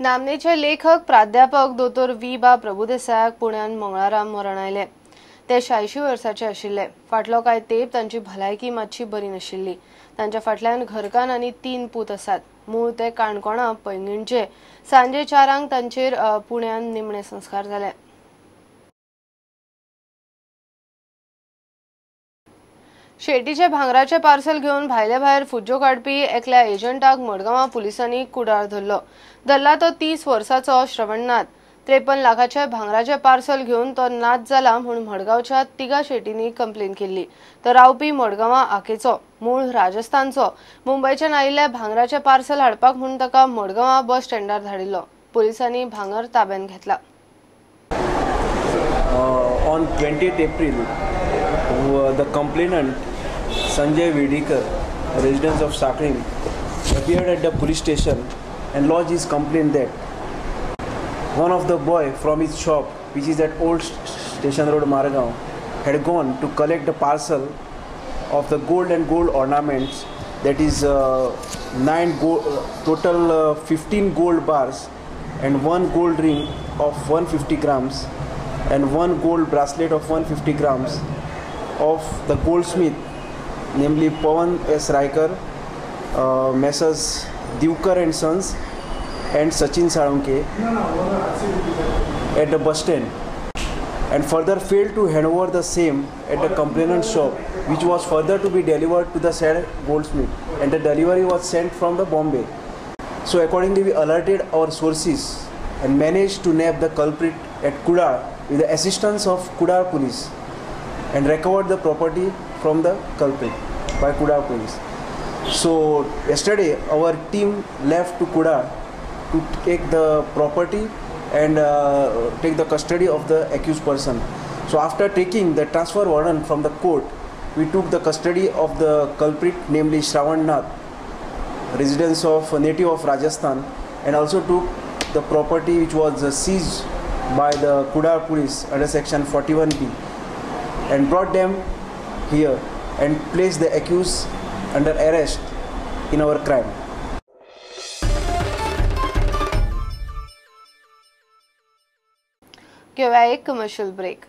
नामनेचे लेखक प्राध्यापक दोतोर बा प्रभुदेसायाक पुण्यान मंगळारा मरण आयले। ते 86 वर्साचे आशिल्ले। फाटलो काय तेप तांची भलायकी मातशी बरी नाशिल्ली। तांच्या फाटल्यान घरकान आनी 3 पूत आसात। मूळ ते काणकोणा पैंगीणचे। सांजे 4 तांचेर पुण्यान निमणे संस्कार जाले। शेटीचे भांगराचे पार्सल घेवन भायले भायर फुज्जो काडपी एकल्या एजंटाक मडगांव पुलिसांनी कुडाळ धरलो। धरला तो 30 वर्साचो श्रवणनाथ। 53 लाखाचे भांगराचे पार्सल घेवन तो नाच जाला म्हूण मडगांवच्या 3 शेटींनी कंप्लेन केल्ली। तो रावपी मडगांव आकेचो, मूळ राजस्थानचो। मुंबयच्यान आयिल्ले भांगराचे पार्सल हाडपाक म्हूण ताका मडगांव बस स्टँडार धाडिल्लो। पुलिसांनी भांगर ताब्यात घेतला। On 20th April, the complainant Sanjay Vedikar, resident of Sakring, appeared at the police station and lodged his complaint that one of the boy from his shop, which is at Old Station Road, Margaon, had gone to collect the parcel of the gold and gold ornaments, that is total 15 gold bars and 1 gold ring of 150 grams and 1 gold bracelet of 150 grams of the goldsmith, namely Pawan S. Raikar, Messrs. Divkar and Sons and Sachin Salunke at the bus stand, and further failed to hand over the same at the complainant's shop, which was further to be delivered to the said goldsmith, and the delivery was sent from the Bombay. So accordingly, we alerted our sources and managed to nab the culprit at Kudar with the assistance of Kudar police and recovered the property from the culprit by Kudar police. So yesterday our team left to Kudar to take the property and take the custody of the accused person. So after taking the transfer warrant from the court, we took the custody of the culprit, namely Shravan Nath, residence of native of Rajasthan, and also took the property which was seized by the Kudar police under section 41B, and brought them here and placed the accused under arrest in our crime. घेऊया एक commercial break.